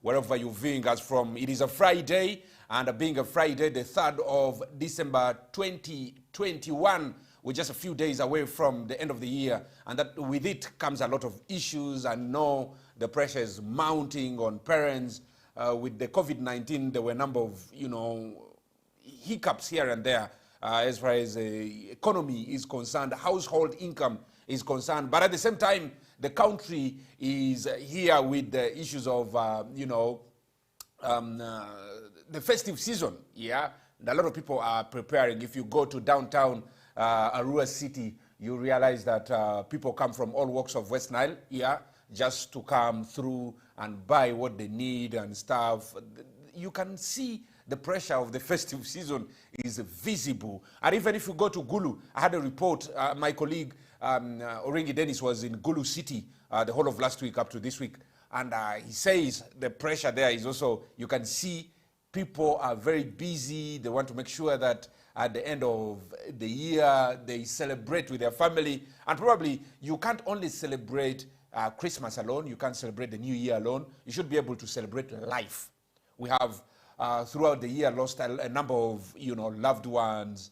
wherever you're viewing us from. It is a Friday, and being a Friday, the 3rd of December 2021, we're just a few days away from the end of the year, and that with it comes a lot of issues. And know the pressure is mounting on parents. With the COVID-19, there were a number of, hiccups here and there as far as the economy is concerned, household income is concerned. But at the same time, the country is here with the issues of, the festive season. Yeah, and a lot of people are preparing. If you go to downtown Arua City, you realize that people come from all walks of West Nile, just to come through and buy what they need and stuff. You can see the pressure of the festive season is visible. And even if you go to Gulu, I had a report, my colleague Orengi Dennis was in Gulu City the whole of last week up to this week, and he says the pressure there is also, you can see people are very busy. They want to make sure that at the end of the year they celebrate with their family. And probably you can't only celebrate Christmas alone, you can't celebrate the New Year alone. You should be able to celebrate life. We have throughout the year lost a number of loved ones.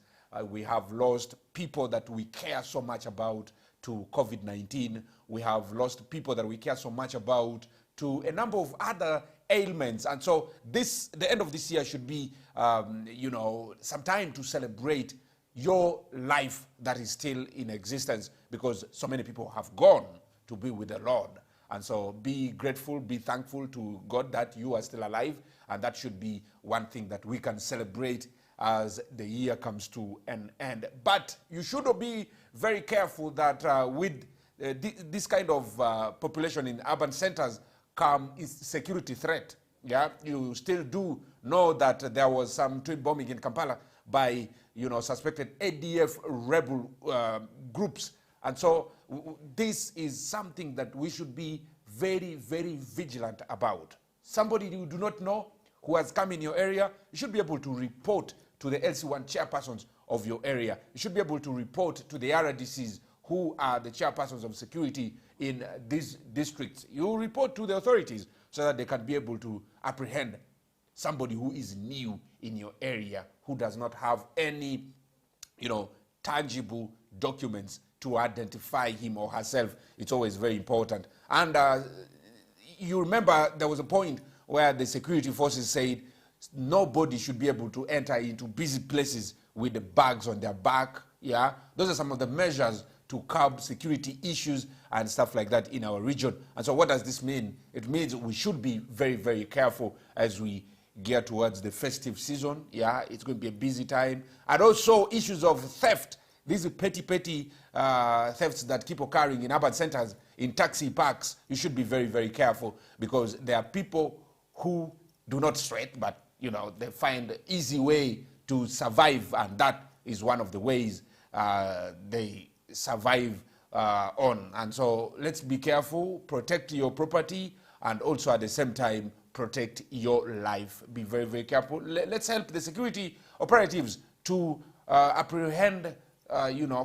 We have lost people that we care so much about to COVID-19. We have lost people that we care so much about to a number of other ailments. And so the end of this year should be some time to celebrate your life that is still in existence, because so many people have gone to be with the Lord. And so be grateful, be thankful to God that you are still alive, and that should be one thing that we can celebrate as the year comes to an end. But you should be very careful that with this kind of population in urban centers come is security threat. Yeah, you still do know that there was some tweet bombing in Kampala by suspected ADF rebel groups. And so this is something that we should be very, very vigilant about. Somebody you do not know who has come in your area, you should be able to report to the LC1 chairpersons of your area. You should be able to report to the RDCs who are the chairpersons of security in these districts. You report to the authorities so that they can be able to apprehend somebody who is new in your area, who does not have any, tangible documents to identify him or herself. It's always very important. And you remember there was a point where the security forces said nobody should be able to enter into busy places with the bags on their back. Yeah, those are some of the measures to curb security issues and stuff like that in our region. And so what does this mean? It means we should be very, very careful as we gear towards the festive season. Yeah, it's going to be a busy time. And also issues of theft. These are petty thefts that keep occurring in urban centers, in taxi parks. You should be very, very careful, because there are people who do not sweat, but they find an easy way to survive, and that is one of the ways they survive on. And so let's be careful, protect your property, and also at the same time protect your life. Be very, very careful. Let's help the security operatives to apprehend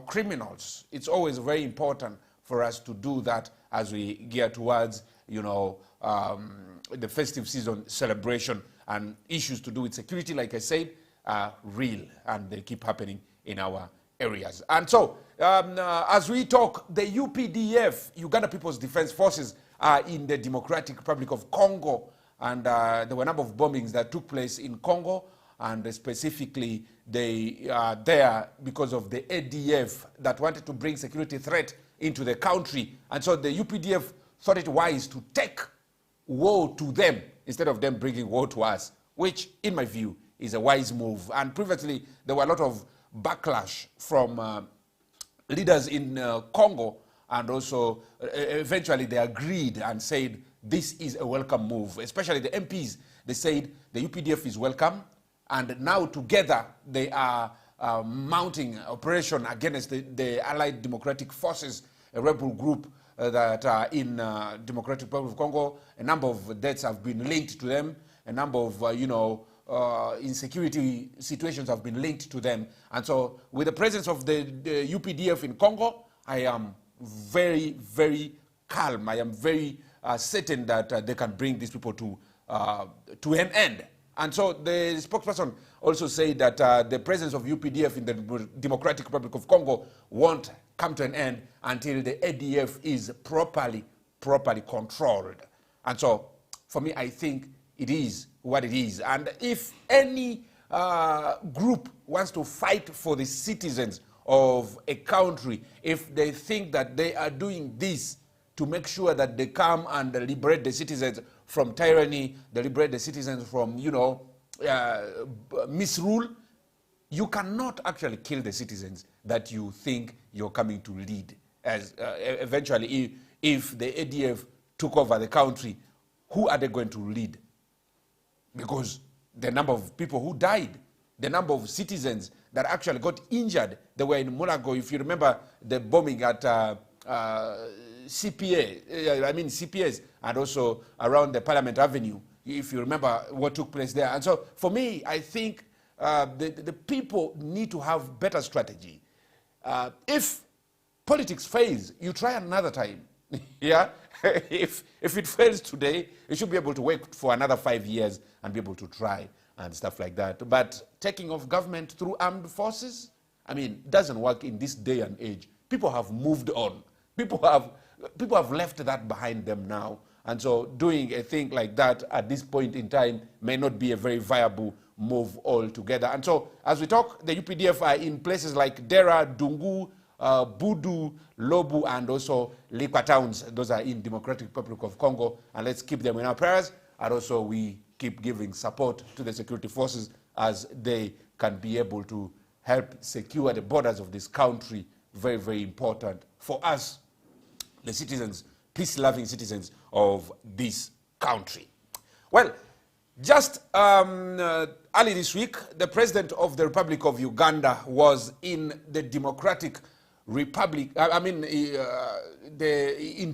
criminals. It's always very important for us to do that as we gear towards, the festive season celebration. And issues to do with security, like I said, are real, and they keep happening in our areas. And so, as we talk, the UPDF, Uganda People's Defense Forces, are in the Democratic Republic of Congo, and there were a number of bombings that took place in Congo. And specifically, they are there because of the ADF that wanted to bring security threat into the country. And so the UPDF thought it wise to take woe to them instead of them bringing woe to us, which, in my view, is a wise move. And previously, there were a lot of backlash from leaders in Congo, and also eventually they agreed and said this is a welcome move, especially the MPs. They said the UPDF is welcome. And now together they are mounting operation against the Allied Democratic Forces, a rebel group that are in Democratic Republic of Congo. A number of deaths have been linked to them. A number of insecurity situations have been linked to them. And so with the presence of the UPDF in Congo, I am very, very calm. I am very certain that they can bring these people to to an end. And so the spokesperson also said that the presence of UPDF in the Democratic Republic of Congo won't come to an end until the ADF is properly controlled. And so, for me, I think it is what it is. And if any group wants to fight for the citizens of a country, if they think that they are doing this to make sure that they come and liberate the citizens from tyranny, they liberate the citizens from, misrule, you cannot actually kill the citizens that you think you're coming to lead. As eventually, if the ADF took over the country, who are they going to lead? Because the number of people who died, the number of citizens that actually got injured, they were in Mulago. If you remember the bombing at CPS, and also around the Parliament Avenue, if you remember what took place there. And so, for me, I think the people need to have better strategy. If politics fails, you try another time. Yeah, if it fails today, you should be able to wait for another 5 years and be able to try and stuff like that. But taking off government through armed forces, I mean, doesn't work in this day and age. People have moved on. People have left that behind them now. And so doing a thing like that at this point in time may not be a very viable move altogether. And so as we talk, the UPDF are in places like Dera, Dungu, Budu, Lobu, and also Likwa towns. Those are in Democratic Republic of Congo. And let's keep them in our prayers. And also we keep giving support to the security forces as they can be able to help secure the borders of this country. Very, very important for us, the citizens, peace-loving citizens of this country. Well, just early this week, the president of the Republic of Uganda was in the Democratic Republic, in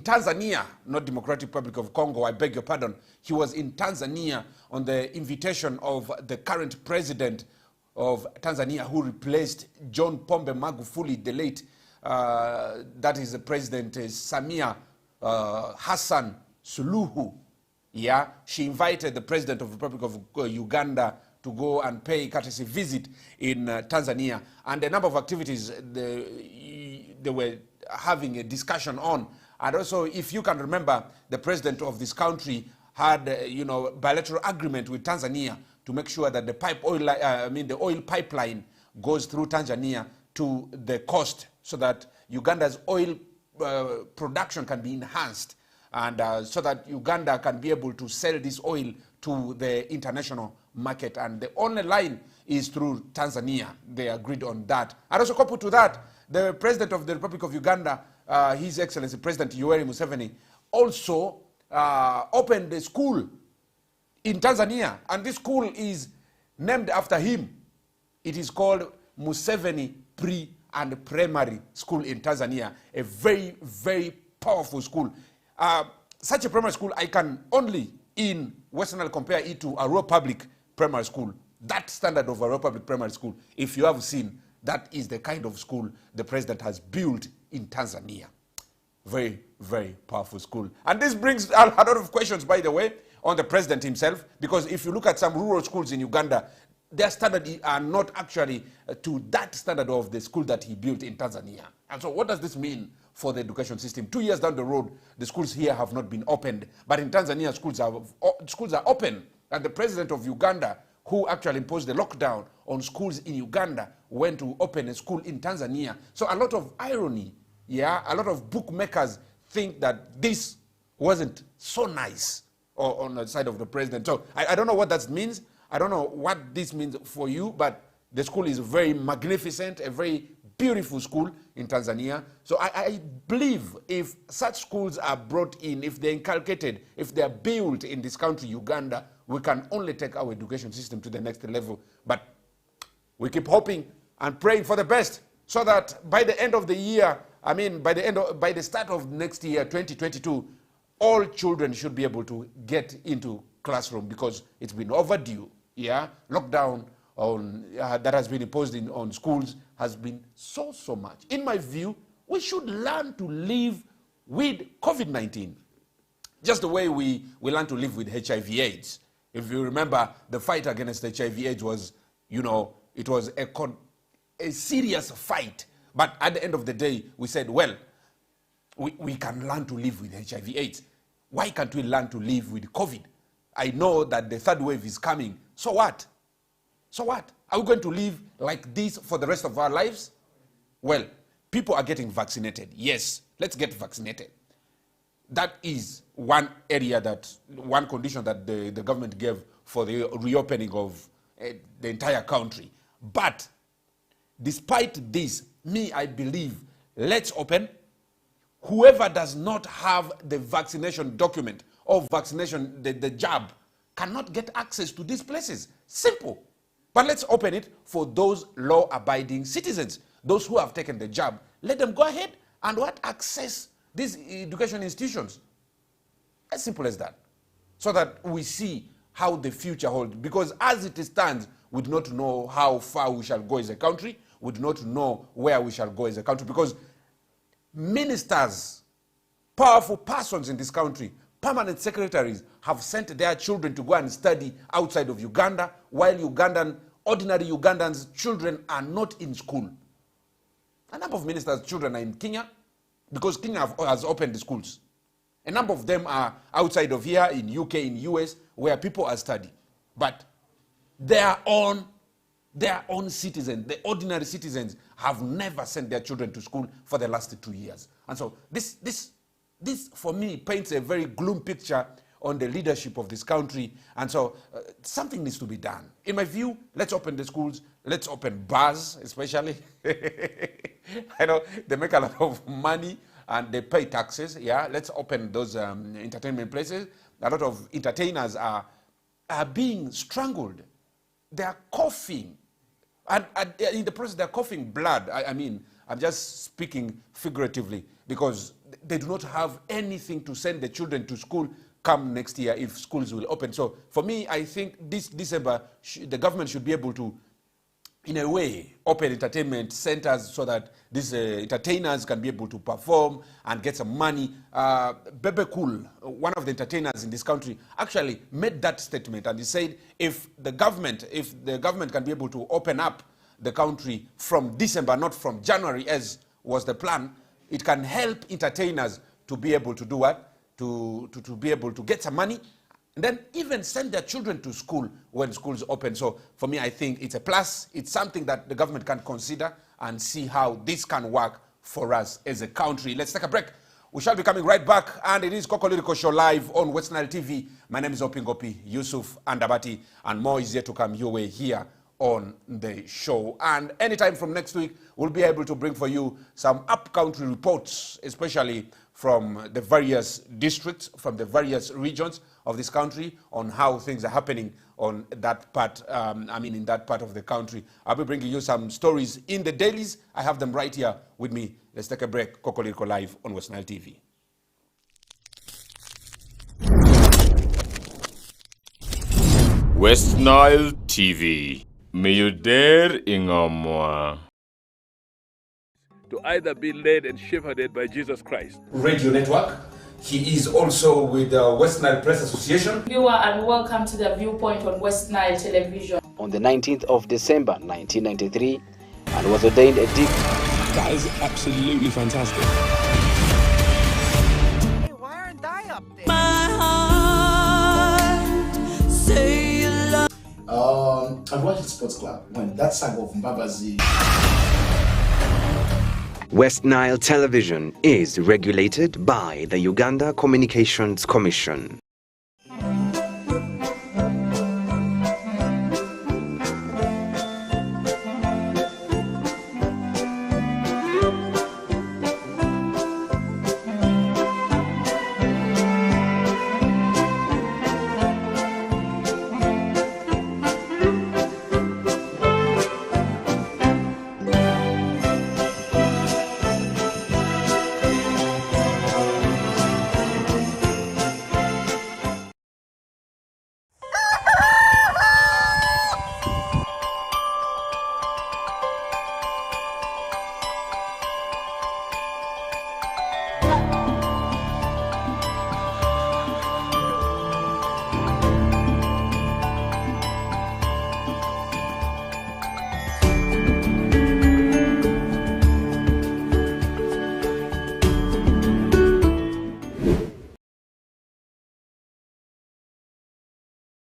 Tanzania, not Democratic Republic of Congo, I beg your pardon. He was in Tanzania on the invitation of the current president of Tanzania, who replaced John Pombe Magufuli, the late, that is the President Samia Hassan Suluhu. Yeah, she invited the president of the Republic of Uganda to go and pay a courtesy visit in Tanzania, and a number of activities they were having a discussion on. And also, if you can remember, the president of this country had bilateral agreement with Tanzania to make sure that the oil pipeline goes through Tanzania to the coast, so that Uganda's oil production can be enhanced, and so that Uganda can be able to sell this oil to the international market. And the only line is through Tanzania. They agreed on that. And also coupled to that, the president of the Republic of Uganda, His Excellency President Yoweri Museveni, also opened a school in Tanzania. And this school is named after him. It is called Museveni Pre and Primary School in Tanzania. A very, very powerful school. Such a primary school, I can only in Western Nile compare it to a rural public primary school. That standard of a rural public primary school, if you have seen, that is the kind of school the president has built in Tanzania. Very, very powerful school. And this brings a lot of questions, by the way, on the president himself, because if you look at some rural schools in Uganda, their standards are not actually to that standard of the school that he built in Tanzania. And so what does this mean for the education system? 2 years down the road, the schools here have not been opened. But in Tanzania, schools are open. And the president of Uganda, who actually imposed the lockdown on schools in Uganda, went to open a school in Tanzania. So a lot of irony, yeah, a lot of bookmakers think that this wasn't so nice on the side of the president. So I don't know what that means. I don't know what this means for you, but the school is very magnificent, a very beautiful school in Tanzania. So I believe if such schools are brought in, if they're inculcated, if they're built in this country, Uganda, we can only take our education system to the next level. But we keep hoping and praying for the best, so that by the end of the year, by the start of next year, 2022, all children should be able to get into classroom, because it's been overdue. Yeah, lockdown that has been imposed on schools has been so much. In my view, we should learn to live with COVID-19, just the way we learn to live with HIV/AIDS. If you remember, the fight against HIV/AIDS was, it was a serious fight. But at the end of the day, we said, well, we can learn to live with HIV/AIDS. Why can't we learn to live with COVID? I know that the third wave is coming. So what? So what? Are we going to live like this for the rest of our lives? Well, people are getting vaccinated. Yes, let's get vaccinated. That is one condition that the government gave for the reopening of the entire country. But despite this, I believe, let's open. Whoever does not have the vaccination document or vaccination, the jab, cannot get access to these places. Simple. But let's open it for those law-abiding citizens, those who have taken the jab. Let them go ahead and access these education institutions. As simple as that. So that we see how the future holds. Because as it stands, we do not know how far we shall go as a country. We do not know where we shall go as a country. Because ministers, powerful persons in this country, permanent secretaries have sent their children to go and study outside of Uganda, while ordinary Ugandans' children are not in school. A number of ministers' children are in Kenya because Kenya has opened the schools. A number of them are outside of here, in UK, in US, where people are studying. But their own citizens, the ordinary citizens, have never sent their children to school for the last 2 years. And so this for me paints a very gloom picture on the leadership of this country. And so something needs to be done. In my view, let's open the schools, let's open bars especially. I know they make a lot of money and they pay taxes. Yeah, let's open those entertainment places. A lot of entertainers are being strangled. They are coughing. And in the process, they're coughing blood. I mean, I'm just speaking figuratively because they do not have anything to send the children to school come next year if schools will open. So for me, I think this December, the government should be able to, in a way, open entertainment centers so that these entertainers can be able to perform and get some money. Bebe Cool, one of the entertainers in this country, actually made that statement, and he said if the government can be able to open up the country from December, not from January as was the plan, it can help entertainers to be able to do what? To be able to get some money and then even send their children to school when schools open. So for me, I think it's a plus. It's something that the government can consider and see how this can work for us as a country. Let's take a break. We shall be coming right back, and it is Kokoliriko Show live on West Nile TV. My name is Opingopi Yusuf Andabati, and more is yet to come your way here on the show. And anytime from next week, we'll be able to bring for you some up-country reports, especially from the various districts, from the various regions of this country, on how things are happening on that part, in that part of the country. I'll be bringing you some stories in the dailies. I have them right here with me. Let's take a break. Kokoliriko live on West Nile TV. West Nile TV. Miyuder Ingomwa. To either be led and shepherded by Jesus Christ. Radio Network. He is also with the West Nile Press Association. Viewer, and welcome to the Viewpoint on West Nile Television. On the 19th of December 1993, and was ordained a deacon. That is absolutely fantastic. Hey, why aren't I up there? My heart, say you love. I've watched the Sports Club when that saga of Mbabazi. West Nile Television is regulated by the Uganda Communications Commission.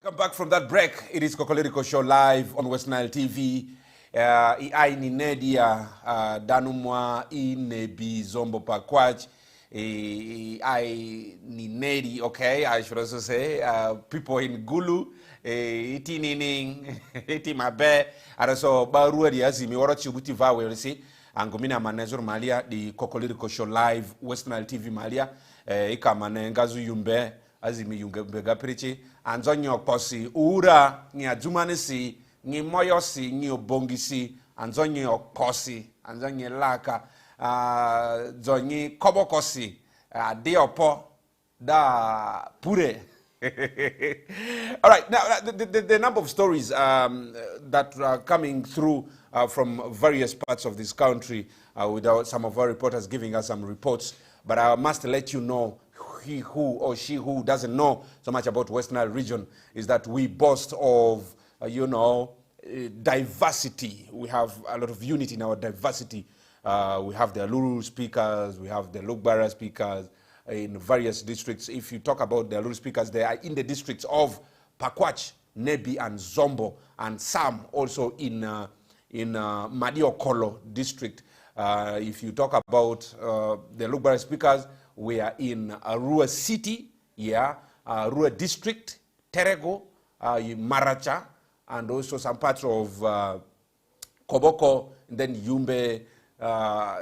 Come back from that break. It is Kokoliriko show live on West Nile TV. I ni Nedia Danumwa Inebi Zombo Pakwach. I ni Nedi, okay, I should also say. People in Gulu, iti nining, iti mabe. Also, Barua diazi mi wara chibuti vawe yonsi. Angumina manezur malia di Kokoliriko show live West Nile TV malia. Ika manengazu yumbe. Azimi yungega prichi anzonyo kosi ura ni ajumanisi ni moyosi ni obongisi anzonyo kosi anzonyo laka zonyi kobokosi deopo da pure. All right, now the number of stories that are coming through from various parts of this country, without some of our reporters giving us some reports, but I must let you know, he who or she who doesn't know so much about West Nile region, is that we boast of, diversity. We have a lot of unity in our diversity. We have the Aluru speakers, we have the Lugbara speakers in various districts. If you talk about the Aluru speakers, they are in the districts of Pakwach, Nebi, and Zombo, and some also in Madiokolo district. If you talk about the Lugbara speakers, we are in Arua City, Arua District, Terego, Maracha, and also some parts of Koboko, and then Yumbe,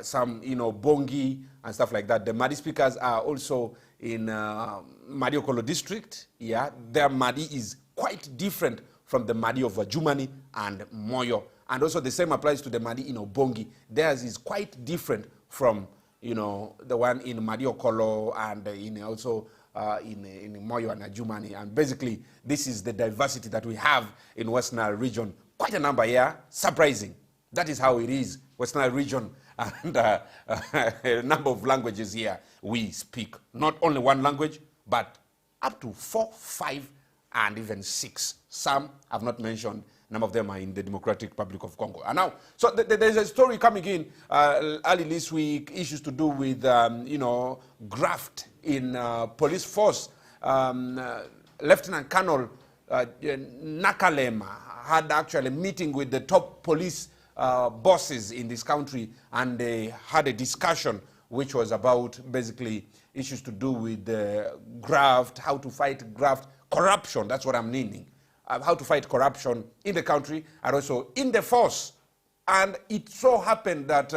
some, Bongi, and stuff like that. The Madi speakers are also in Madiokolo District, Their Madi is quite different from the Madi of Jumani and Moyo. And also the same applies to the Madi in Obongi. Theirs is quite different from the one in Madiokolo and in also in Moyo and Ajumani. And basically, this is the diversity that we have in West Nile region. Quite a number here, surprising. That is how it is, West Nile region. And a number of languages here we speak. Not only one language, but up to 4, 5, and even 6. Some I've not mentioned. None of them are in the Democratic Republic of Congo. And now, so there's a story coming in early this week, issues to do with, graft in police force. Lieutenant Colonel Nakalema had actually a meeting with the top police bosses in this country, and they had a discussion which was about basically issues to do with graft, how to fight graft, corruption, that's what I'm meaning. How to fight corruption in the country and also in the force. And it so happened that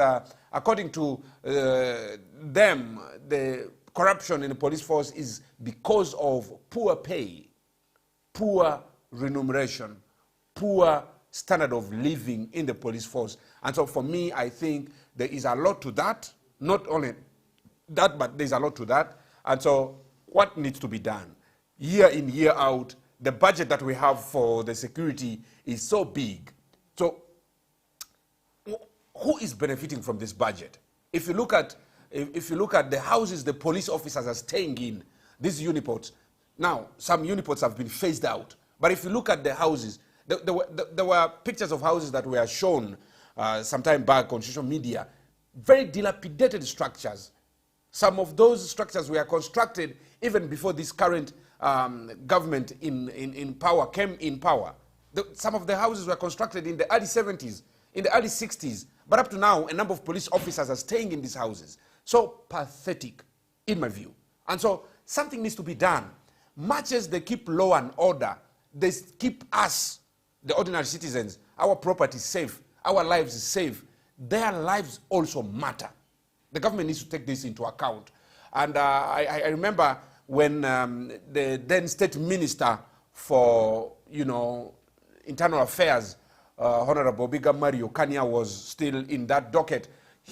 according to them, the corruption in the police force is because of poor pay, poor remuneration, poor standard of living in the police force. And so for me, I think there is a lot to that. Not only that, but there's a lot to that. And so what needs to be done? Year in, year out, the budget that we have for the security is so big. So who is benefiting from this budget? If you look at the houses the police officers are staying in, these unipods, now some unipods have been phased out. But if you look at the houses, there were pictures of houses that were shown some time back on social media, very dilapidated structures. Some of those structures were constructed even before this current government in power came in power. Some of the houses were constructed in the early 70s, in the early 60s, but up to now, a number of police officers are staying in these houses. So pathetic, in my view. And so something needs to be done. Much as they keep law and order, they keep us, the ordinary citizens, our property safe, our lives safe. Their lives also matter. The government needs to take this into account. And I remember when the then state minister for, internal affairs, Honorable Biga Mario Kanya, was still in that docket,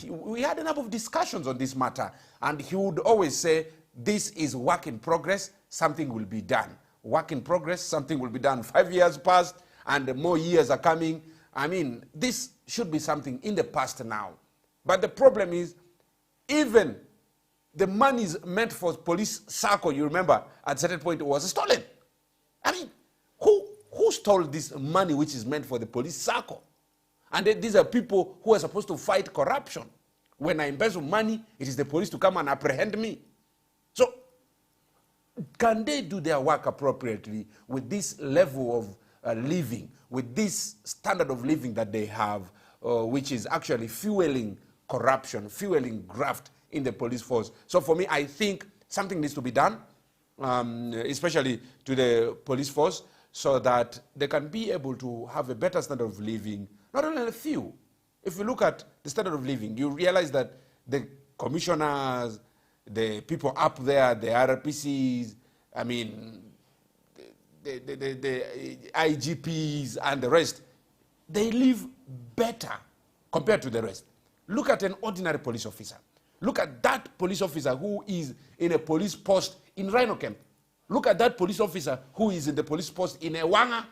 we had a number of discussions on this matter. And he would always say, this is work in progress, something will be done. Work in progress, something will be done. 5 years passed, and more years are coming. I mean, this should be something in the past now. But the problem is, even the money is meant for police circle, you remember, at a certain point it was stolen. I mean, who stole this money which is meant for the police circle? And these are people who are supposed to fight corruption. When I embezzle money, it is the police to come and apprehend me. So can they do their work appropriately with this level of living, with this standard of living that they have, which is actually fueling corruption, fueling graft in the police force? So for me, I think something needs to be done, especially to the police force, so that they can be able to have a better standard of living, not only a few. If you look at the standard of living, you realize that the commissioners, the people up there, the RPCs, I mean, the IGPs and the rest, they live better compared to the rest. Look at an ordinary police officer. Look at that police officer who is in a police post in Rhino Camp. Look at that police officer who is in the police post in Ewanga,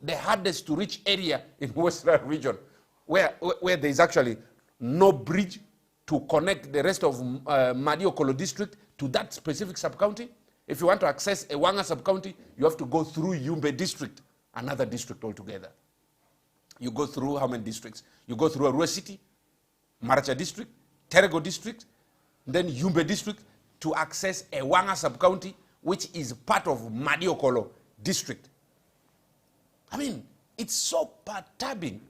the hardest to reach area in Western region, where there is actually no bridge to connect the rest of Madiokolo district to that specific sub-county. If you want to access Ewanga sub-county, you have to go through Yumbe district, another district altogether. You go through how many districts? You go through Arua City, Maracha district, Terego district, then Yumbe district to access Ewanga sub-county, which is part of Madiokolo district. I mean, it's so perturbing.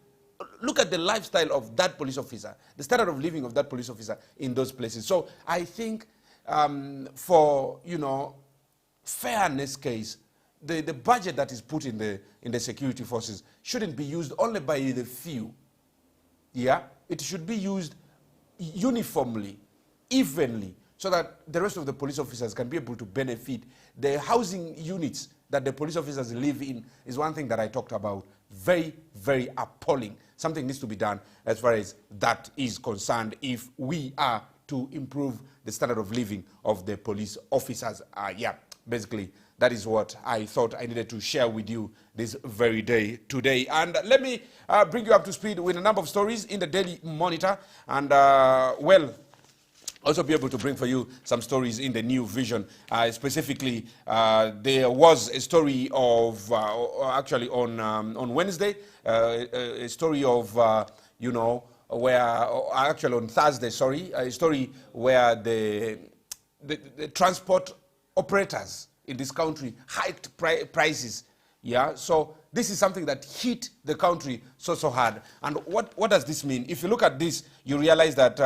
Look at the lifestyle of that police officer, the standard of living of that police officer in those places. So I think for, fairness case, the budget that is put in the security forces shouldn't be used only by the few. Yeah, it should be used uniformly, evenly, so that the rest of the police officers can be able to benefit. The housing units that the police officers live in is one thing that I talked about. Very, very appalling. Something needs to be done as far as that is concerned if we are to improve the standard of living of the police officers. Basically, that is what I thought I needed to share with you this very day today. And let me bring you up to speed with a number of stories in the Daily Monitor. And, also be able to bring for you some stories in the New Vision. Specifically, there was a story of, actually on Wednesday, a story of, where, actually on Thursday, sorry, a story where the transport operators in this country hiked prices. Yeah, so this is something that hit the country so hard. And what does this mean? If you look at this, you realize that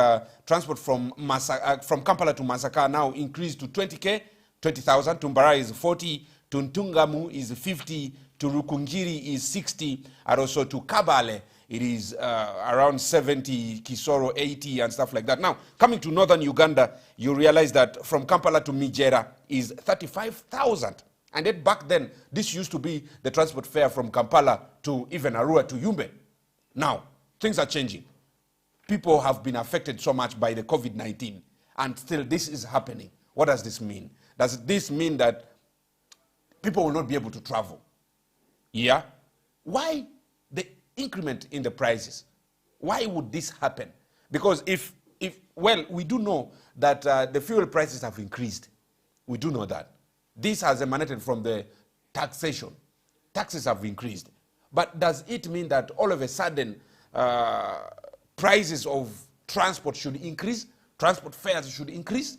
transport from Kampala to Masaka now increased to 20,000, to Mbarara is 40, to Ntungamu is 50, to Rukungiri is 60, and also to Kabale it is around 70, Kisoro 80 and stuff like that. Now, coming to northern Uganda, you realize that from Kampala to Mijera is 35,000. And then back then, this used to be the transport fare from Kampala to even Arua to Yumbe. Now, things are changing. People have been affected so much by the COVID-19, and still this is happening. What does this mean? Does this mean that people will not be able to travel? Yeah? Why the increment in the prices? Why would this happen? Because we do know that the fuel prices have increased. We do know that. This has emanated from the taxation. Taxes have increased. But does it mean that all of a sudden prices of transport should increase? Transport fares should increase?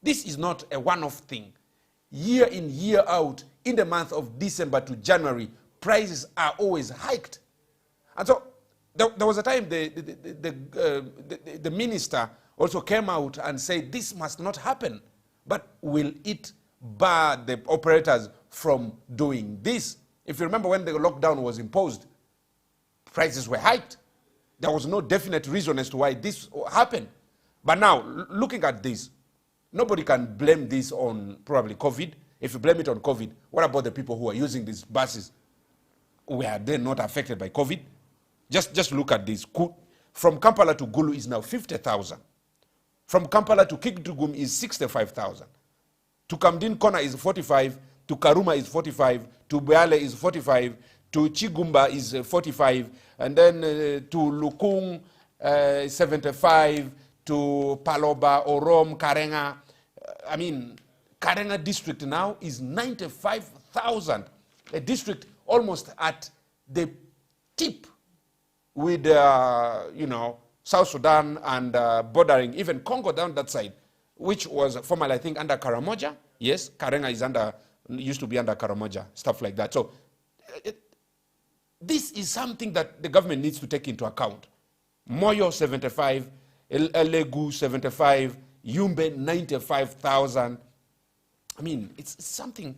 This is not a one-off thing. Year in, year out, in the month of December to January, prices are always hiked. And so there was a time the minister also came out and said this must not happen. But will it bar the operators from doing this? If you remember when the lockdown was imposed, prices were hiked. There was no definite reason as to why this happened. But now, looking at this, nobody can blame this on probably COVID. If you blame it on COVID, what about the people who are using these buses? Were they not affected by COVID? Just look at this. From Kampala to Gulu is now 50,000. From Kampala to Kigdugum is 65,000. To Kamdin Kona is 45, to Karuma is 45, to Beale is 45, to Chigumba is 45, and then to Lukung 75, to Paloba, Orom, Karenga. Karenga district now is 95,000. A district almost at the tip with, South Sudan and bordering even Congo down that side, which was formerly, I think, under Karamoja, Yes, Karenga used to be under Karamoja, stuff like that. So this is something that the government needs to take into account. Moyo 75, Elegu 75, Yumbe 95,000. I mean, it's something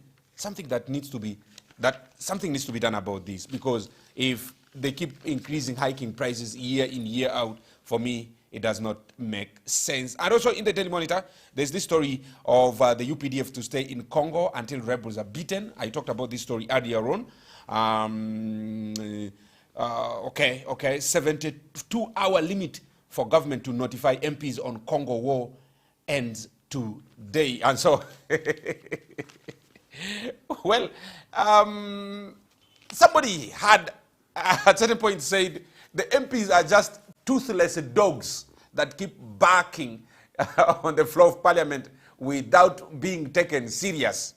that needs to be done about this, because if they keep hiking prices year in, year out, for me, it does not make sense. And also in the Daily Monitor, there's this story of the UPDF to stay in Congo until rebels are beaten. I talked about this story earlier on. 72-hour limit for government to notify MPs on Congo war ends today. And so, well, somebody had at certain point said the MPs are just toothless dogs that keep barking on the floor of parliament without being taken serious.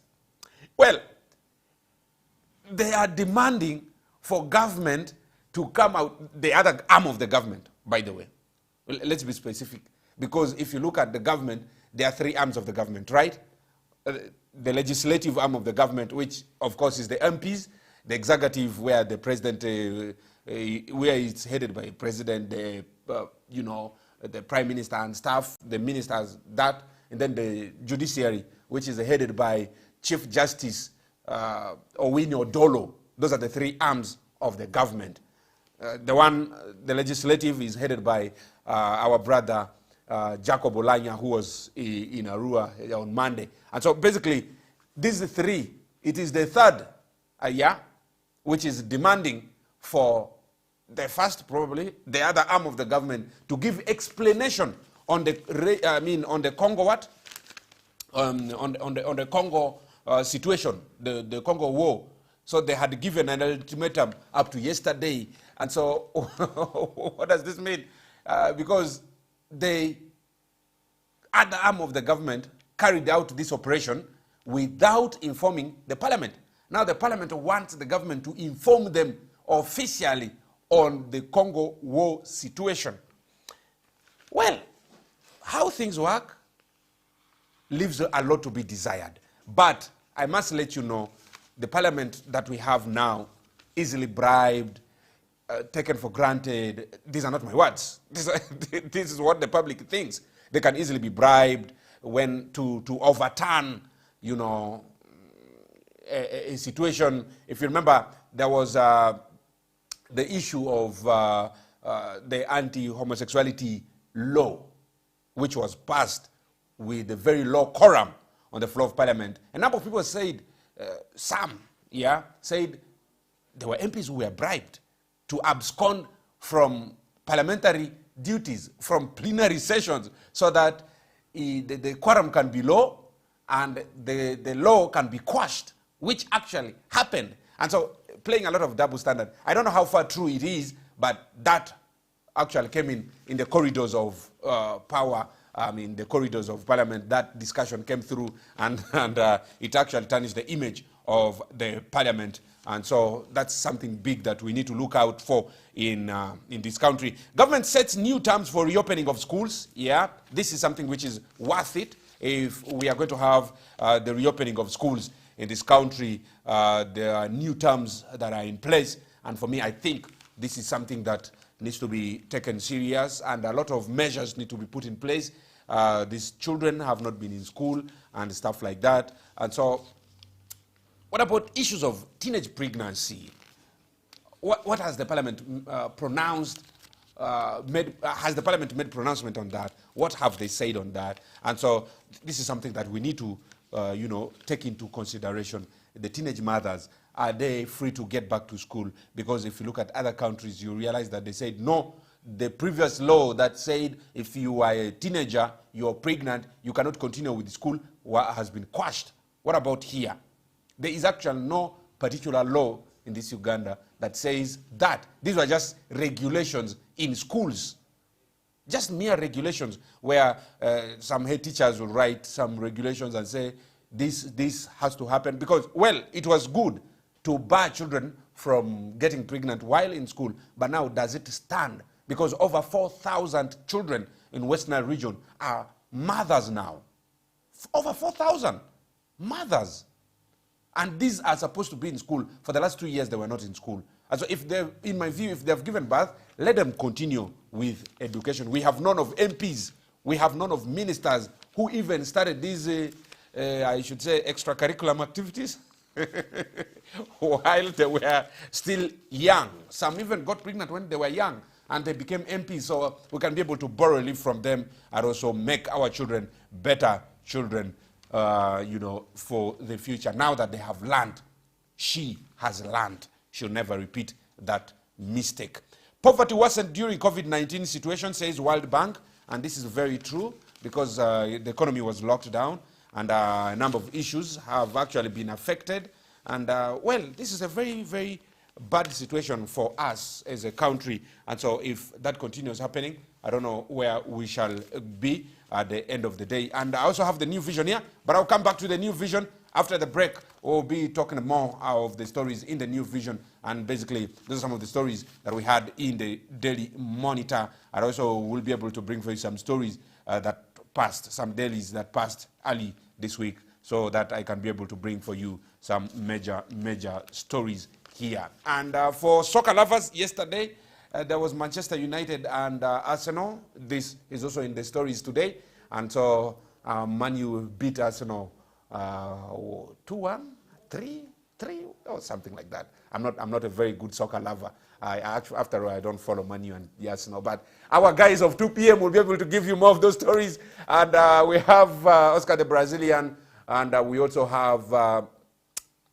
Well, they are demanding for government to come out, the other arm of the government, by the way. Let's be specific, because if you look at the government, there are three arms of the government, right? The legislative arm of the government, which of course is the MPs, the executive, where the president, where it's headed by the president, the prime minister and staff, the ministers, that, and then the judiciary, which is headed by Chief Justice Owino Dolo. Those are the three arms of the government. The legislative is headed by our brother Jacob Olanya, who was in Arua on Monday. And so basically, these three, it is the third, which is demanding for the first, probably, the other arm of the government to give explanation on the, on the Congo what? On the Congo situation, the Congo war. So they had given an ultimatum up to yesterday. And so what does this mean? Because the other arm of the government carried out this operation without informing the parliament. Now the parliament wants the government to inform them officially on the Congo war situation. Well, how things work leaves a lot to be desired. But I must let you know, the parliament that we have now, easily bribed, taken for granted. These are not my words. This is what the public thinks. They can easily be bribed when to overturn, a situation. If you remember, there was the issue of the anti-homosexuality law, which was passed with a very low quorum on the floor of parliament. A number of people said, said there were MPs who were bribed to abscond from parliamentary duties, from plenary sessions, so that the quorum can be low and the law can be quashed, which actually happened. And so playing a lot of double standard. I don't know how far true it is, but that actually came in the corridors of power, the corridors of parliament. That discussion came through, and it actually tarnished the image of the parliament. And so that's something big that we need to look out for in this country. Government sets new terms for reopening of schools. Yeah, this is something which is worth it if we are going to have the reopening of schools in this country. There are new terms that are in place, and for me, I think this is something that needs to be taken serious, and a lot of measures need to be put in place. These children have not been in school and stuff like that. And so, what about issues of teenage pregnancy? What has the parliament pronounced? Has the parliament made pronouncement on that? What have they said on that? And so this is something that we need to, take into consideration. The teenage mothers, are they free to get back to school? Because if you look at other countries, you realize that they said no. The previous law that said if you are a teenager, you're pregnant, you cannot continue with school, has been quashed. What about here? There is actually no particular law in this Uganda that says that. These were just regulations in schools. Just mere regulations where some head teachers will write some regulations and say this has to happen because, well, it was good to bar children from getting pregnant while in school, but now does it stand? Because over 4,000 children in Western region are mothers now. Over 4,000 mothers. And these are supposed to be in school. For the last 2 years, they were not in school. And so if they, in my view, if they've given birth, let them continue with education. We have none of MPs. We have none of ministers who even started these, I should say, extracurricular activities while they were still young. Some even got pregnant when they were young and they became MPs. So we can be able to borrow a leaf from them and also make our children better children, for the future. Now that they have learned, she has learned. She'll never repeat that mistake. Poverty worsened during COVID-19 situation, says World Bank, and this is very true because the economy was locked down and a number of issues have actually been affected. And well, this is a very, very bad situation for us as a country. And so if that continues happening, I don't know where we shall be at the end of the day. And I also have the new vision here, but I'll come back to the new vision after the break. We'll be talking more of the stories in the new vision. And basically, those are some of the stories that we had in the Daily Monitor. And also, we'll be able to bring for you some stories that passed, some dailies that passed early this week, so that I can be able to bring for you some major stories here. And for soccer lovers, yesterday, there was Manchester United and Arsenal. This is also in the stories today. And so Man U beat Arsenal 2-1, 3-3, or something like that. I'm not a very good soccer lover. After all, I don't follow Man U and the Arsenal. But our guys of 2 p.m. will be able to give you more of those stories. And we have Oscar the Brazilian, and we also have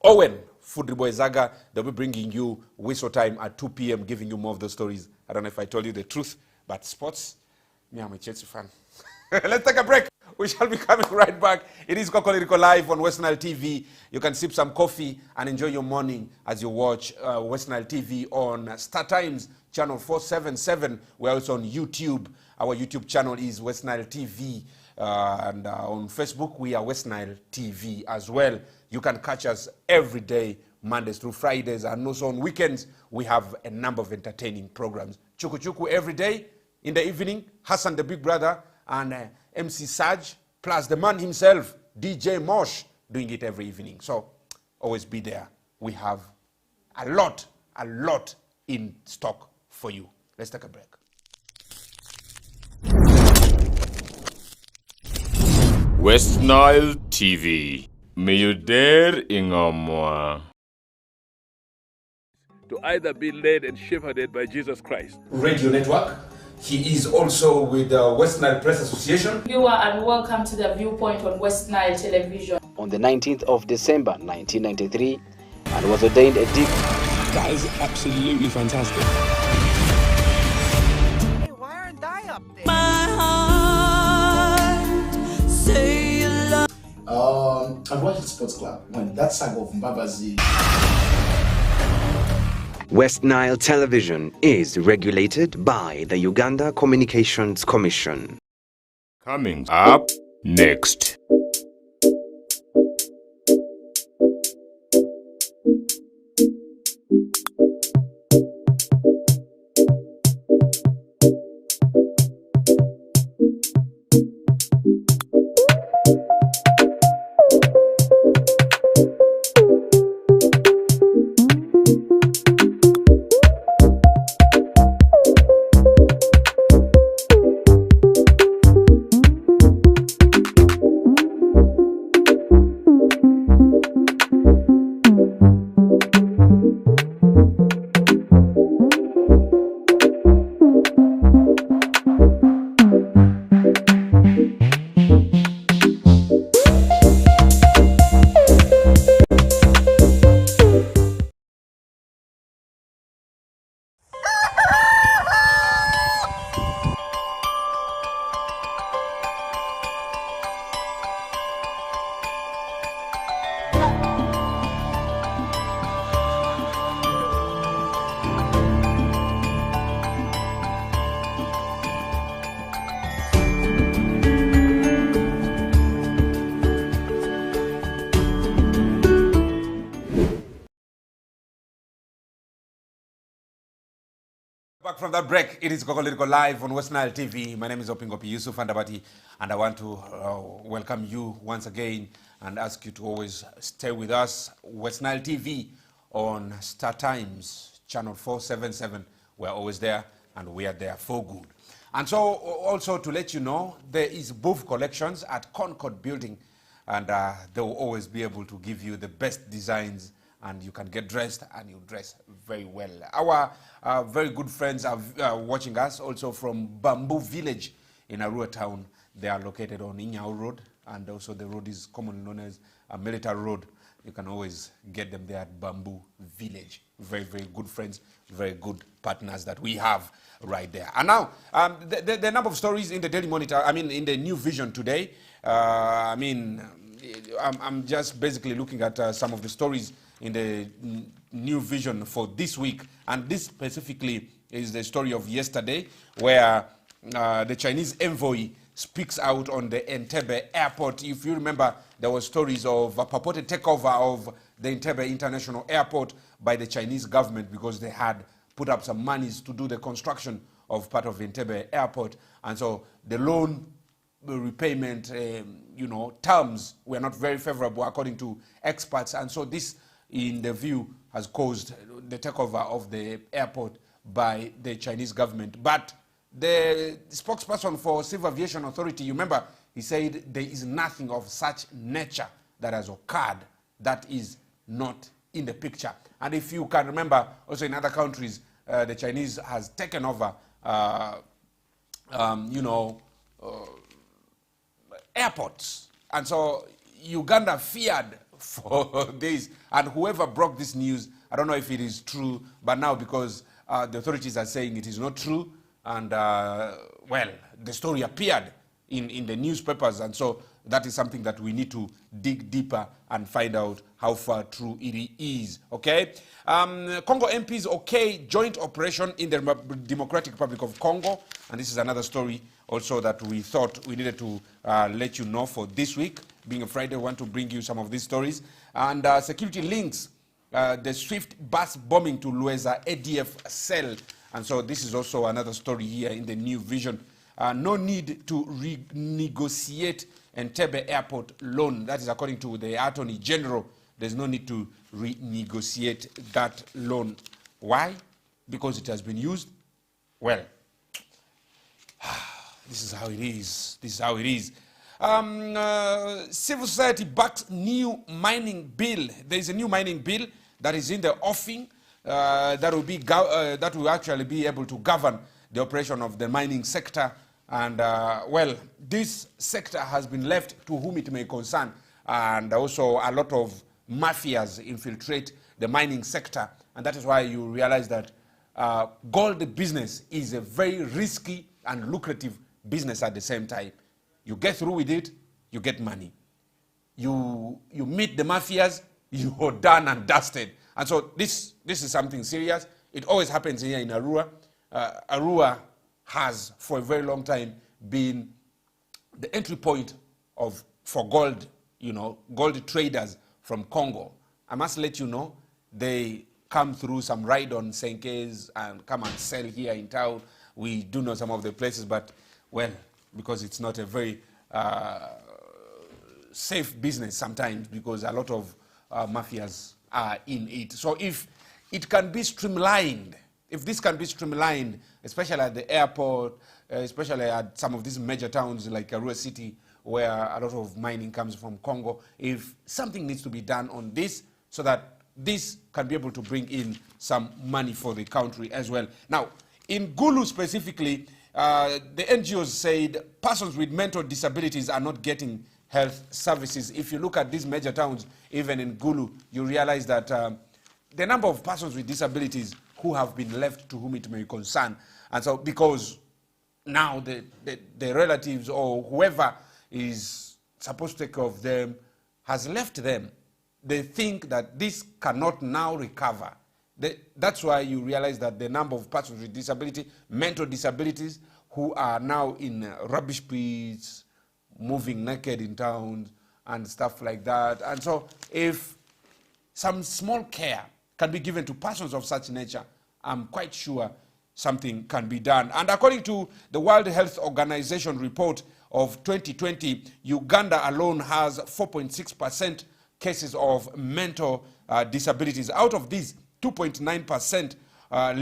Owen Fudribo Ezaga. They'll be bringing you Whistle Time at 2 p.m., giving you more of those stories. I don't know if I told you the truth, but sports, me, I'm a Chelsea fan. Let's take a break. We shall be coming right back. It is Kokoliriko live on West Nile TV. You can sip some coffee and enjoy your morning as you watch West Nile TV on Star Times channel 477. We're also on YouTube. Our YouTube channel is West Nile TV. And on Facebook, we are West Nile TV as well. You can catch us every day, Mondays through Fridays. And also on weekends, we have a number of entertaining programs. Chuku Chuku every day in the evening. Hassan the Big Brother and MC Saj, plus the man himself, DJ Mosh, doing it every evening. So always be there. We have a lot in stock for you. Let's take a break. West Nile TV. Miyuder Ingomwa. To either be led and shepherded by Jesus Christ. Radio Network. He is also with the West Nile Press Association. Viewer, and welcome to the Viewpoint on West Nile Television. On the 19th of December 1993, and was ordained a deacon. That is absolutely fantastic. Hey, why aren't I up there? My heart say you love. I've watched the Sports Club when that saga of Mbabazi. West Nile Television is regulated by the Uganda Communications Commission. Coming up next. Back from that break, it is Kokoliriko live on West Nile TV. My name is Opingopi Yusuf Andabati, and I want to welcome you once again and ask you to always stay with us. West Nile TV on Star Times, channel 477. We're always there, and we are there for good. And so also to let you know, there is Booth Collections at Concord Building, and they will always be able to give you the best designs, and you can get dressed, and you dress very well. Our very good friends are watching us also from Bamboo Village in Arua Town. They are located on Inyao Road, and also the road is commonly known as Military Road. You can always get them there at Bamboo Village. Very, very good friends, very good partners that we have right there. And now, the number of stories in the Daily Monitor, in the New Vision today, I'm just basically looking at some of the stories in the New Vision for this week. And this specifically is the story of yesterday, where the Chinese envoy speaks out on the Entebbe airport. If you remember, there were stories of a purported takeover of the Entebbe International Airport by the Chinese government because they had put up some monies to do the construction of part of Entebbe Airport. And so the loan repayment, terms were not very favorable according to experts. And so this, in the view, has caused the takeover of the airport by the Chinese government. But the spokesperson for Civil Aviation Authority, you remember, he said there is nothing of such nature that has occurred that is not in the picture. And if you can remember, also in other countries, the Chinese has taken over, airports. And so Uganda feared for this. And whoever broke this news, I don't know if it is true, but now because the authorities are saying it is not true, and the story appeared in the newspapers, and so that is something that we need to dig deeper and find out how far true it is. Okay, Congo MPs joint operation in the Democratic Republic of Congo, and this is another story also that we thought we needed to let you know for this week. Being a Friday, we want to bring you some of these stories. And security links the swift bus bombing to Lueza ADF cell. And so this is also another story here in the New Vision. No need to renegotiate Entebbe Airport loan. That is according to the Attorney General. There's no need to renegotiate that loan. Why? Because it has been used. Well, this is how it is. This is how it is. Civil society backs new mining bill. There is a new mining bill that is in the offing. That will actually be able to govern the operation of the mining sector. And this sector has been left to whom it may concern, and also a lot of mafias infiltrate the mining sector, and that is why you realize that gold business is a very risky and lucrative business at the same time. You get through with it, you get money. You meet the mafias, you're done and dusted. And so this is something serious. It always happens here in Arua. Arua has, for a very long time, been the entry point for gold, gold traders from Congo. I must let you know, they come through some ride-on Senkes and come and sell here in town. We do know some of the places, but, well, because it's not a very safe business sometimes, because a lot of mafias are in it. So if it can be streamlined, if this can be streamlined, especially at the airport, especially at some of these major towns like Arua City, where a lot of mining comes from Congo, if something needs to be done on this so that this can be able to bring in some money for the country as well. Now, in Gulu specifically, the NGOs said persons with mental disabilities are not getting health services. If you look at these major towns, even in Gulu, you realize that the number of persons with disabilities who have been left to whom it may concern. And so because now the relatives or whoever is supposed to take care of them has left them, they think that this cannot now recover. That's why you realize that the number of persons with disability, mental disabilities, who are now in rubbish pits, moving naked in towns and stuff like that. And so if some small care can be given to persons of such nature, I'm quite sure something can be done. And according to the World Health Organization report of 2020, Uganda alone has 4.6% cases of mental disabilities. Out of these, 2.9%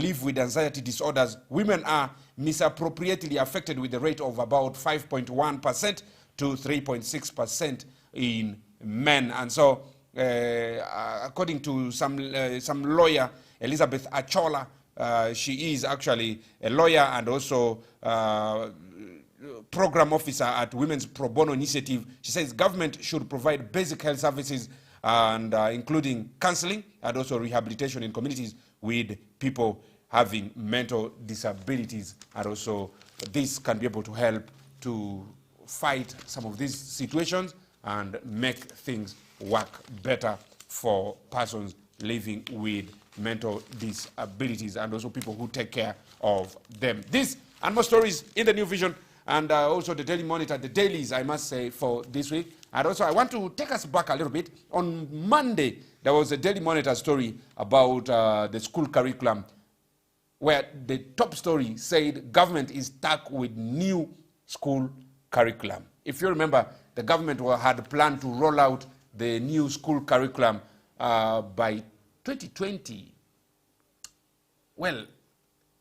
live with anxiety disorders. Women are misappropriately affected with a rate of about 5.1% to 3.6% in men. And so, according to some lawyer, Elizabeth Achola, she is actually a lawyer and also program officer at Women's Pro Bono Initiative. She says government should provide basic health services and including counseling and also rehabilitation in communities with people having mental disabilities, and also this can be able to help to fight some of these situations and make things work better for persons living with mental disabilities and also people who take care of them. This and more stories in the New Vision and also the Daily Monitor, the dailies, I must say, for this week. And also I want to take us back a little bit. On Monday, there was a Daily Monitor story about the school curriculum, where the top story said government is stuck with new school curriculum. If you remember, the government had planned to roll out the new school curriculum by 2020. Well,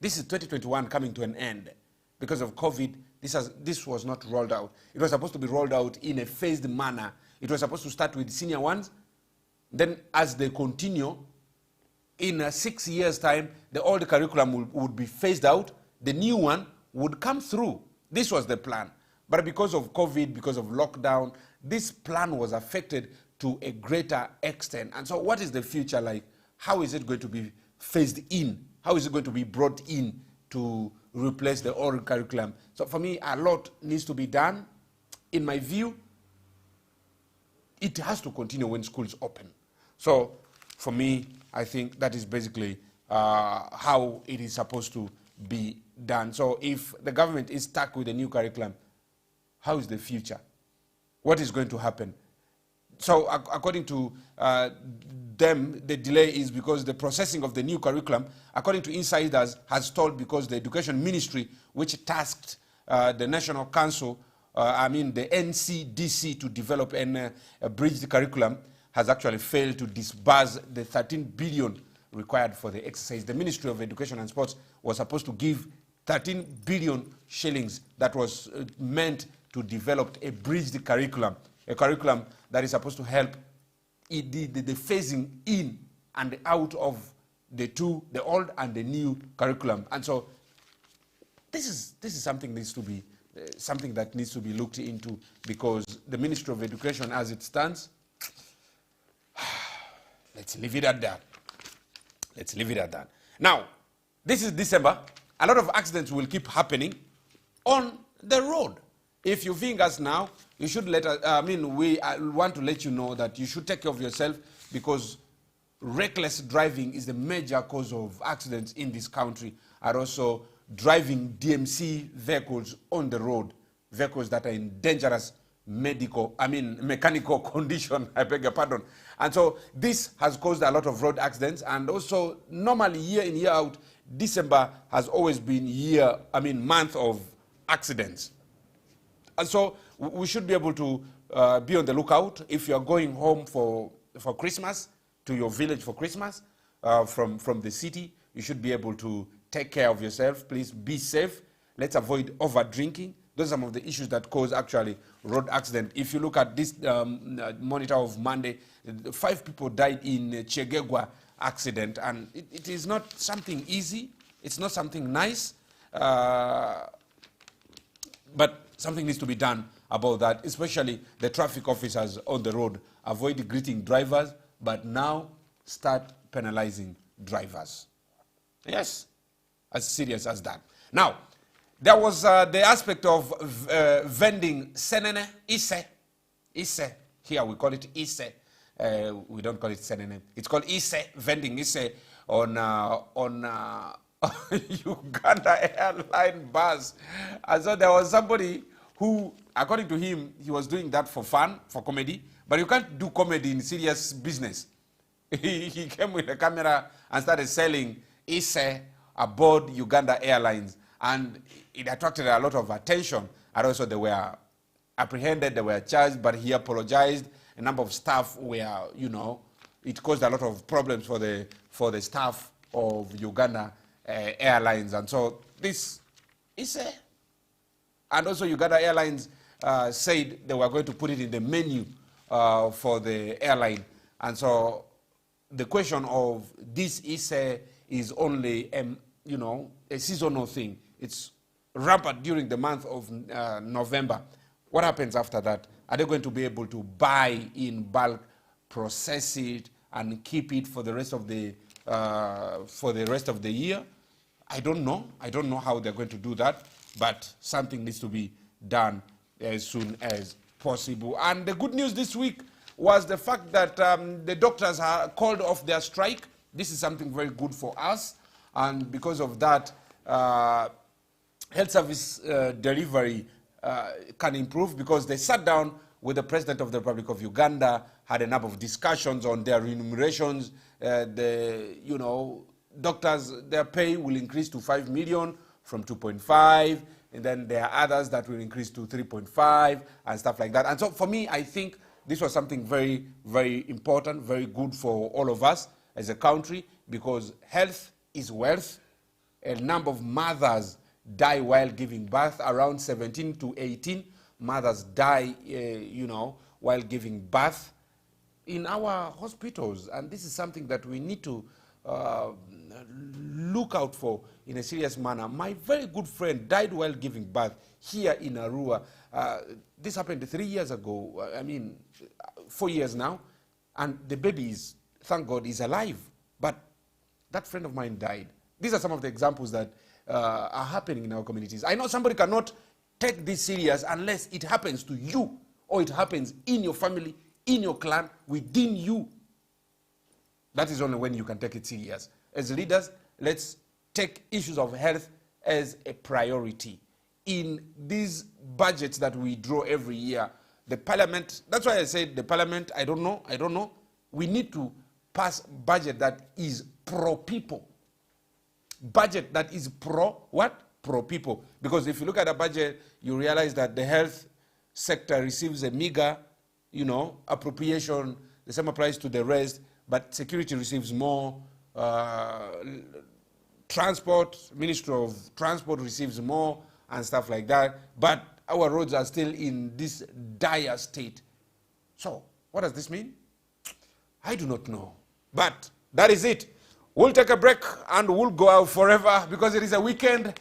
this is 2021 coming to an end. Because of COVID, this was not rolled out. It was supposed to be rolled out in a phased manner. It was supposed to start with senior ones. Then as they continue, in 6 years' time, the old curriculum would be phased out. The new one would come through. This was the plan. But because of COVID, because of lockdown, this plan was affected to a greater extent. And so what is the future like? How is it going to be phased in? How is it going to be brought in to replace the old curriculum? So for me, a lot needs to be done. In my view, it has to continue when schools open. So for me, I think that is basically how it is supposed to be done. So if the government is stuck with a new curriculum, how is the future? What is going to happen? So according to them, the delay is because the processing of the new curriculum, according to insiders, has stalled because the Education Ministry, which tasked the National Council, the NCDC, to develop a bridged curriculum, has actually failed to disburse the 13 billion required for the exercise. The Ministry of Education and Sports was supposed to give 13 billion shillings that was meant to develop a bridged curriculum, a curriculum that is supposed to help the phasing in and out of the old and the new curriculum. And so this is something needs to be something that needs to be looked into, because the Ministry of Education, as it stands, let's leave it at that. Let's leave it at that. Now, this is December. A lot of accidents will keep happening on the road. If you think us now, you should let us, we want to let you know that you should take care of yourself, because reckless driving is the major cause of accidents in this country, and also driving DMC vehicles on the road, vehicles that are in dangerous mechanical condition, I beg your pardon. And so this has caused a lot of road accidents, and also normally year in, year out, December has always been month of accidents. And so we should be able to be on the lookout. If you're going home for Christmas, to your village for Christmas, from the city, you should be able to take care of yourself. Please be safe. Let's avoid over drinking. Those are some of the issues that cause actually road accident. If you look at this monitor of Monday, 5 people died in Chegegwa accident, and it is not something easy. It's not something nice, but something needs to be done about that, especially the traffic officers on the road. Avoid greeting drivers, but now start penalizing drivers. Yes, as serious as that. Now, there was the aspect of vending senene, ise. Here we call it ise. We don't call it senene. It's called ise, vending ise on Uganda airline bus. And so there was somebody who, according to him, he was doing that for fun, for comedy. But you can't do comedy in serious business. He came with a camera and started selling ise aboard Uganda Airlines. And it attracted a lot of attention. And also there were apprehended, they were charged, but he apologized. A number of staff were, it caused a lot of problems for the staff of Uganda Airlines. And so this is and also Uganda Airlines said they were going to put it in the menu for the airline. And so the question of this is only, a seasonal thing. It's rampant during the month of November. What happens after that? Are they going to be able to buy in bulk, process it, and keep it for the rest of the year? I don't know. I don't know how they're going to do that, but something needs to be done as soon as possible. And the good news this week was the fact that the doctors are called off their strike. This is something very good for us, and because of that, health service delivery can improve, because they sat down with the President of the Republic of Uganda, had a number of discussions on their remunerations. Doctors, their pay will increase to 5 million from 2.5, and then there are others that will increase to 3.5 and stuff like that. And so for me, I think this was something very, very important, very good for all of us as a country, because health is wealth. A number of mothers die while giving birth. Around 17 to 18 mothers die, while giving birth in our hospitals. And this is something that we need to look out for in a serious manner. My very good friend died while giving birth here in Arua. This happened 3 years ago. 4 years now. And the baby is, thank God, is alive. But that friend of mine died. These are some of the examples that are happening in our communities. I know somebody cannot take this serious unless it happens to you, or it happens in your family, in your clan, within you. That is only when you can take it serious. As leaders, let's take issues of health as a priority. In these budgets that we draw every year, the parliament, that's why I said the parliament, I don't know. We need to pass budget that is pro-people. Budget that is pro-people. Because if you look at the budget, you realize that the health sector receives a meager, appropriation. The same applies to the rest, but security receives more. Transport, Ministry of Transport receives more and stuff like that. But our roads are still in this dire state. So, what does this mean? I do not know. But that is it. We'll take a break and we'll go out forever because it is a weekend.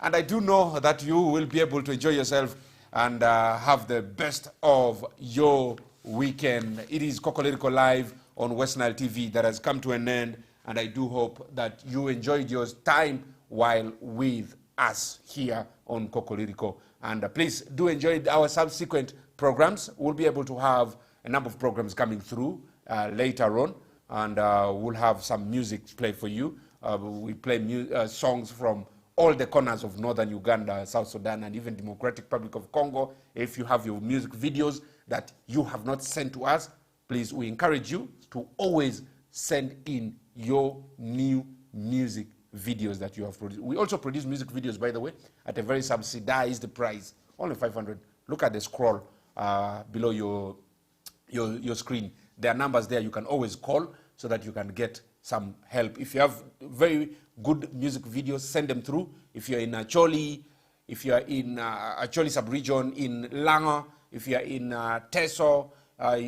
And I do know that you will be able to enjoy yourself and have the best of your weekend. It is Kokoliriko Live on West Nile TV that has come to an end. And I do hope that you enjoyed your time while with us here on Kokoliriko. And please do enjoy our subsequent programs. We'll be able to have a number of programs coming through later on. And we'll have some music play for you. We play songs from all the corners of northern Uganda, South Sudan, and even Democratic Republic of Congo. If you have your music videos that you have not sent to us, please, we encourage you to always send in your new music videos that you have produced. We also produce music videos, by the way, at a very subsidized price, only 500. Look at the scroll below your screen. There are numbers there you can always call so that you can get some help. If you have very good music videos, send them through. If you're in Acholi, if you're in Acholi sub-region, in Langa, if you're in Teso,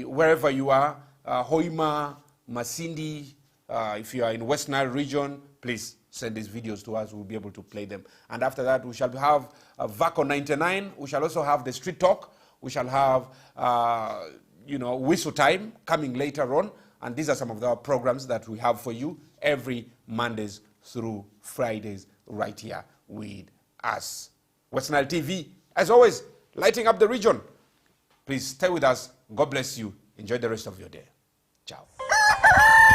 wherever you are, Hoima, Masindi, if you are in West Nile region, please send these videos to us. We'll be able to play them. And after that, we shall have VACO 99. We shall also have the Street Talk. We shall have, Whistle Time coming later on. And these are some of the programs that we have for you every Mondays through Fridays right here with us. West Nile TV, as always, lighting up the region. Please stay with us. God bless you. Enjoy the rest of your day. Ciao.